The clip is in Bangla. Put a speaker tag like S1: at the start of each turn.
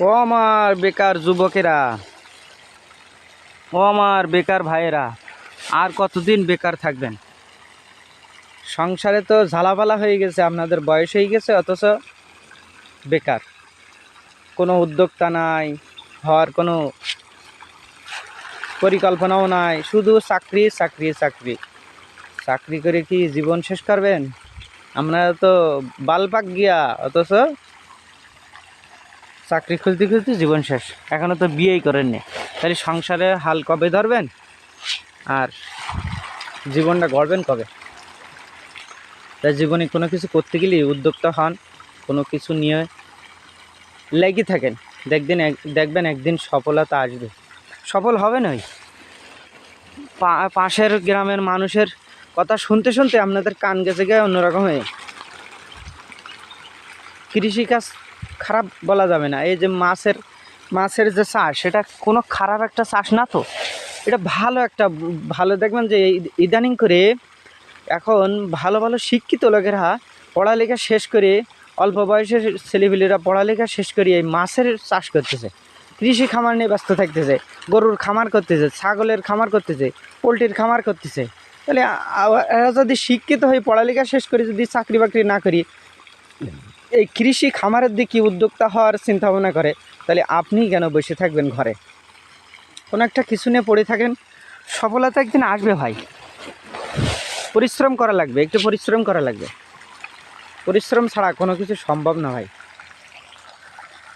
S1: ও আমার বেকার যুবকেরা, ও আমার বেকার ভাইয়েরা, আর কতদিন বেকার থাকবেন? সংসারে তো ঝালাপালা হয়ে গেছে, আপনাদের বয়স হয়ে গেছে, অথচ বেকার। কোনো উদ্যোক্তা নাই, হওয়ার কোনো পরিকল্পনাও নাই, শুধু চাকরি চাকরি চাকরি। চাকরি করে কি জীবন শেষ করবেন? আমরা তো বালপাক গিয়া, অথচ চাকরি খুঁজতে খুঁজতে জীবন শেষ। এখনও তো বিয়েই করেননি, তাহলে সংসারে হাল কবে ধরবেন আর জীবনটা গড়বেন কবে? তাই জীবনে কোনো কিছু করতে গেলে উদ্যোক্তা হন, কোনো কিছু নিয়ে লেগে থাকেন, দেখবেন একদিন সফলতা আসবে। সফল হবেন। ওই পাশের গ্রামের মানুষের কথা শুনতে শুনতে আপনাদের কান গেছে গিয়ে অন্যরকম হয়ে। কৃষিকাজ খারাপ বলা যাবে না। এই যে মাছের যে চাষ, সেটা কোনো খারাপ একটা চাষ না তো, এটা ভালো। দেখবেন যে ইদানিং করে এখন ভালো ভালো শিক্ষিত লোকেরা পড়ালেখা শেষ করে, অল্প বয়সের ছেলেপিলেরা পড়ালেখা শেষ করে এই মাছের চাষ করতেছে, কৃষি খামার নিয়ে ব্যস্ত থাকতেছে, গরুর খামার করতেছে, ছাগলের খামার করতেছে, পোলট্রির খামার করতেছে। তাহলে এরা যদি শিক্ষিত হয়ে পড়ালেখা শেষ করে যদি চাকরি বাকরি না করি, এই কৃষি খামারের দিকে উদ্যোক্তা হওয়ার চিন্তা ভাবনা করে, তাহলে আপনি কেন বসে থাকবেন ঘরে? কোনো একটা কিছু নিয়ে পড়ে থাকেন, সফলতা একদিন আসবে ভাই। পরিশ্রম করা লাগবে, একটু পরিশ্রম করা লাগবে। পরিশ্রম ছাড়া কোনো কিছু সম্ভব না ভাই।